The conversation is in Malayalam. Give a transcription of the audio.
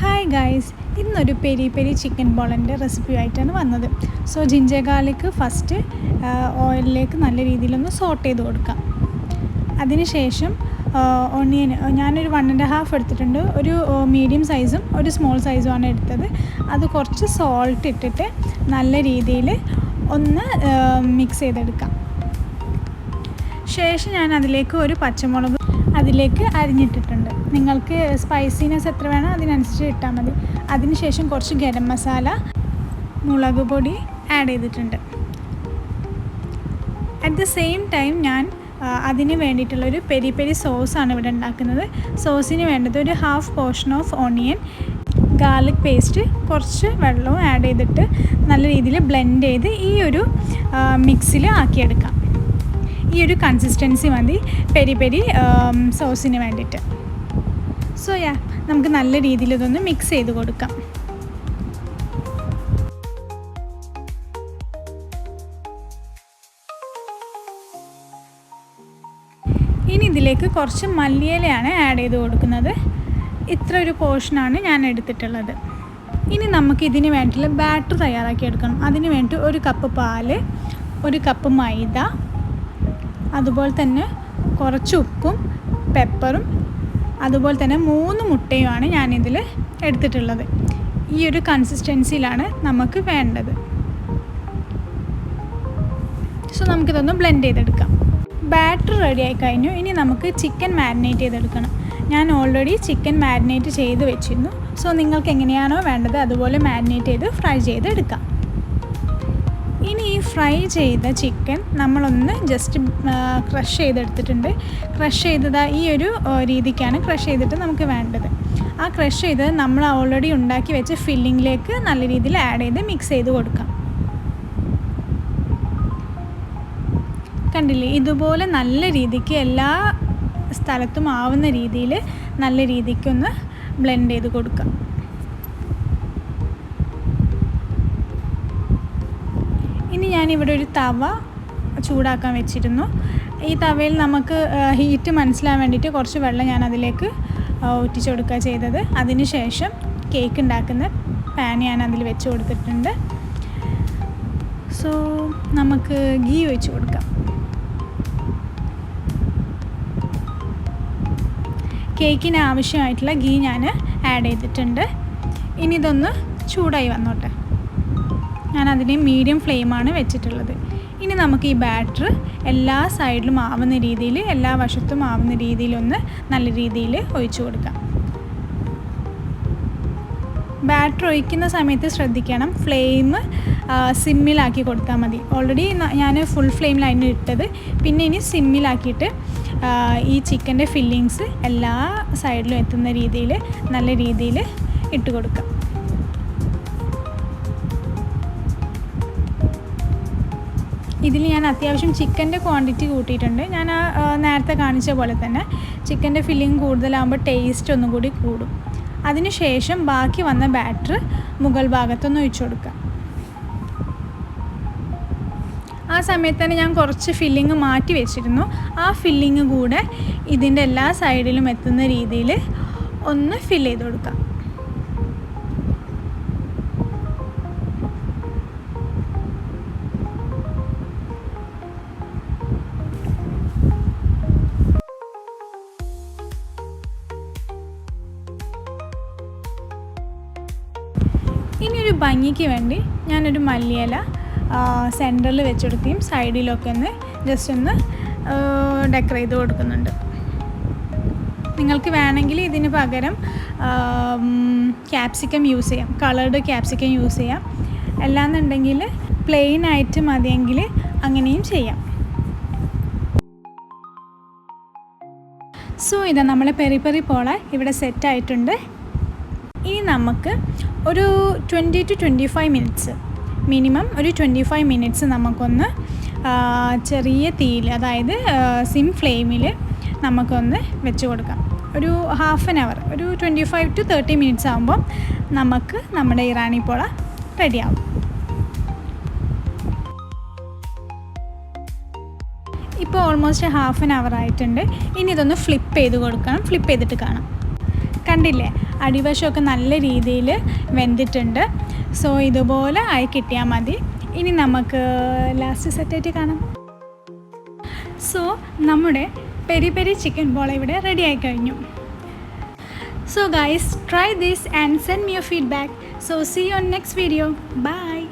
ഹായ് ഗൈസ്, ഇന്നൊരു പെരി പെരി ചിക്കൻ ബോളിൻ്റെ റെസിപ്പി ആയിട്ടാണ് വന്നത്. സോ ജിഞ്ചർ ഗാർലിക് ഫസ്റ്റ് ഓയിലിലേക്ക് നല്ല രീതിയിലൊന്ന് സോട്ട് ചെയ്ത് കൊടുക്കാം. അതിനുശേഷം ഓണിയൻ ഞാനൊരു 1.5 എടുത്തിട്ടുണ്ട്. ഒരു മീഡിയം സൈസും ഒരു സ്മോൾ സൈസുമാണ് എടുത്തത്. അത് കുറച്ച് സോൾട്ട് ഇട്ടിട്ട് നല്ല രീതിയിൽ ഒന്ന് മിക്സ് ചെയ്തെടുക്കാം. ശേഷം ഞാൻ അതിലേക്ക് ഒരു പച്ചമുളക് അതിലേക്ക് അരിഞ്ഞിട്ടിട്ടുണ്ട്. നിങ്ങൾക്ക് സ്പൈസിനെസ് എത്ര വേണോ അതിനനുസരിച്ച് ഇട്ടാൽ മതി. അതിനുശേഷം കുറച്ച് ഗരം മസാല, മുളക് പൊടി ആഡ് ചെയ്തിട്ടുണ്ട്. അറ്റ് ദ സെയിം ടൈം ഞാൻ അതിന് വേണ്ടിയിട്ടുള്ളൊരു പെരി പെരി സോസാണ് ഇവിടെ ഉണ്ടാക്കുന്നത്. സോസിന് വേണ്ടത് ഒരു 1/2 portion of onion, garlic paste, കുറച്ച് വെള്ളവും ആഡ് ചെയ്തിട്ട് നല്ല രീതിയിൽ ബ്ലെൻഡ് ചെയ്ത് ഈ ഒരു മിക്സിൽ ആക്കിയെടുക്കാം. ഈ ഒരു കൺസിസ്റ്റൻസി മതി പെരി പെരി സോസിന് വേണ്ടിയിട്ട്. സോ നമുക്ക് നല്ല രീതിയിൽ ഇതൊന്ന് മിക്സ് ചെയ്ത് കൊടുക്കാം. ഇനി ഇതിലേക്ക് കുറച്ച് മല്ലിയിലയാണ് ആഡ് ചെയ്ത് കൊടുക്കുന്നത്. ഇത്ര ഒരു പോർഷനാണ് ഞാൻ എടുത്തിട്ടുള്ളത്. ഇനി നമുക്ക് ഇതിന് വേണ്ടിയിട്ടുള്ള ബാറ്റർ തയ്യാറാക്കി എടുക്കണം. അതിന് വേണ്ടി 1 കപ്പ് പാല്, 1 കപ്പ് മൈദ, അതുപോലെ തന്നെ കുറച്ച് ഉപ്പും പെപ്പറും, അതുപോലെ തന്നെ 3 മുട്ടയുമാണ് ഞാനിതിൽ എടുത്തിട്ടുള്ളത്. ഈ ഒരു കൺസിസ്റ്റൻസിയിലാണ് നമുക്ക് വേണ്ടത്. സോ നമുക്കിതൊന്ന് ബ്ലെൻഡ് ചെയ്തെടുക്കാം. ബാറ്റർ റെഡി ആയി കഴിഞ്ഞു. ഇനി നമുക്ക് ചിക്കൻ മാരിനേറ്റ് ചെയ്തെടുക്കണം. ഞാൻ ഓൾറെഡി ചിക്കൻ മാരിനേറ്റ് ചെയ്ത് വെച്ചിരുന്നു. സോ നിങ്ങൾക്ക് എങ്ങനെയാണോ വേണ്ടത് അതുപോലെ മാരിനേറ്റ് ചെയ്ത് ഫ്രൈ ചെയ്തെടുക്കാം. ഇനി ഈ ഫ്രൈ ചെയ്ത ചിക്കൻ നമ്മളൊന്ന് ജസ്റ്റ് ക്രഷ് ചെയ്തെടുത്തിട്ടുണ്ട്. ക്രഷ് ചെയ്തത് ഈ ഒരു രീതിക്കാണ് ക്രഷ് ചെയ്തിട്ട് നമുക്ക് വേണ്ടത്. ആ ക്രഷ് ചെയ്തത് നമ്മൾ ഓൾറെഡി ഉണ്ടാക്കി വെച്ച ഫില്ലിങ്ങിലേക്ക് നല്ല രീതിയിൽ ആഡ് ചെയ്ത് മിക്സ് ചെയ്ത് കൊടുക്കാം. കണ്ടില്ലേ, ഇതുപോലെ നല്ല രീതിക്ക് എല്ലാ സ്ഥലത്തും ആവുന്ന രീതിയിൽ നല്ല രീതിക്കൊന്ന് ബ്ലെൻഡ് ചെയ്ത് കൊടുക്കാം. ഇനി ഞാനിവിടെ ഒരു തവ ചൂടാക്കാൻ വെച്ചിരുന്നു. ഈ തവയിൽ നമുക്ക് ഹീറ്റ് മനസ്സിലാൻ വേണ്ടിയിട്ട് കുറച്ച് വെള്ളം ഞാൻ അതിലേക്ക് ഊറ്റിച്ച് കൊടുക്കുക ചെയ്തത്. അതിനുശേഷം കേക്ക് ഉണ്ടാക്കുന്ന പാൻ ഞാൻ അതിൽ വെച്ച് കൊടുത്തിട്ടുണ്ട്. സോ നമുക്ക് ഗീ ഒഴിച്ച് കൊടുക്കാം. കേക്കിന് ആവശ്യമായിട്ടുള്ള ഗീ ഞാൻ ആഡ് ചെയ്തിട്ടുണ്ട്. ഇനി ഇതൊന്ന് ചൂടായി വന്നോട്ടെ. ഞാനതിനെ മീഡിയം ഫ്ലെയിമാണ് വെച്ചിട്ടുള്ളത്. ഇനി നമുക്ക് ഈ ബാറ്റർ എല്ലാ സൈഡിലും ആവുന്ന രീതിയിൽ, എല്ലാ വശത്തും ആവുന്ന രീതിയിലൊന്ന് നല്ല രീതിയിൽ ഒഴിച്ചു കൊടുക്കാം. ബാറ്റർ ഒഴിക്കുന്ന സമയത്ത് ശ്രദ്ധിക്കണം, ഫ്ലെയിം സിമ്മിലാക്കി കൊടുത്താൽ മതി. ഓൾറെഡി ഞാൻ ഫുൾ ഫ്ലെയിമിലായിരുന്നു ഇട്ടത്. പിന്നെ ഇനി സിമ്മിലാക്കിയിട്ട് ഈ ചിക്കൻ്റെ ഫില്ലിങ്സ് എല്ലാ സൈഡിലും എത്തുന്ന രീതിയിൽ നല്ല രീതിയിൽ ഇട്ട് കൊടുക്കാം. ഇതിൽ ഞാൻ അത്യാവശ്യം ചിക്കൻ്റെ ക്വാണ്ടിറ്റി കൂട്ടിയിട്ടുണ്ട്. ഞാൻ നേരത്തെ കാണിച്ച പോലെ തന്നെ ചിക്കൻ്റെ ഫില്ലിങ് കൂടുതലാകുമ്പോൾ ടേസ്റ്റ് ഒന്നും കൂടി കൂടും. അതിനുശേഷം ബാക്കി വന്ന ബാറ്റർ മുകൾ ഭാഗത്തൊന്ന് ഒഴിച്ചു കൊടുക്കുക. ആ സമയത്ത് തന്നെ ഞാൻ കുറച്ച് ഫില്ലിങ് മാറ്റി വെച്ചിരുന്നു. ആ ഫില്ലിങ് കൂടെ ഇതിൻ്റെ എല്ലാ സൈഡിലും എത്തുന്ന രീതിയിൽ ഒന്ന് ഫില്ല് ചെയ്ത് കൊടുക്കാം. ഇനി ഒരു ഭംഗിക്ക് വേണ്ടി ഞാനൊരു മല്ലിയില സെൻറ്ററിൽ വെച്ചെടുക്കുകയും സൈഡിലൊക്കെ ഒന്ന് ജസ്റ്റ് ഒന്ന് ഡെക്കറേറ്റ് ചെയ്ത് കൊടുക്കുന്നുണ്ട്. നിങ്ങൾക്ക് വേണമെങ്കിൽ ഇതിന് പകരം ക്യാപ്സിക്കം യൂസ് ചെയ്യാം, കളർഡ് ക്യാപ്സിക്കം യൂസ് ചെയ്യാം. അല്ലാന്നുണ്ടെങ്കിൽ പ്ലെയിൻ ആയിട്ട് മതിയെങ്കിൽ അങ്ങനെയും ചെയ്യാം. സോ ഇതാ നമ്മളെ പെരി പെരി പോള ഇവിടെ സെറ്റായിട്ടുണ്ട്. ഇനി നമുക്ക് ഒരു 20 to 25 മിനിറ്റ്സ്, മിനിമം ഒരു 25 മിനിറ്റ്സ് നമുക്കൊന്ന് ചെറിയ തീയിൽ, അതായത് സിം ഫ്ലെയിമിൽ നമുക്കൊന്ന് വെച്ച് കൊടുക്കാം. ഒരു 1/2 hour, ഒരു 25 to 30 മിനിറ്റ്സ് ആകുമ്പം നമുക്ക് നമ്മുടെ ഇറാനി പോള റെഡിയാവും. ഇപ്പോൾ ഓൾമോസ്റ്റ് 1/2 hour ആയിട്ടുണ്ട്. ഇനി ഇതൊന്ന് ഫ്ലിപ്പ് ചെയ്ത് കൊടുക്കണം. ഫ്ലിപ്പ് ചെയ്തിട്ട് കാണാം. കണ്ടില്ലേ, അടിവശമൊക്കെ നല്ല രീതിയിൽ വെന്തിട്ടുണ്ട്. സോ ഇതുപോലെ ആയി കിട്ടിയാൽ മതി. ഇനി നമുക്ക് ലാസ്റ്റ് സെറ്റായിട്ട് കാണാം. സോ നമ്മുടെ പെരി പെരി ചിക്കൻ ബോൾ ഇവിടെ റെഡി ആയി കഴിഞ്ഞു. So guys, try this and send me your feedback. So see you on next video. Bye.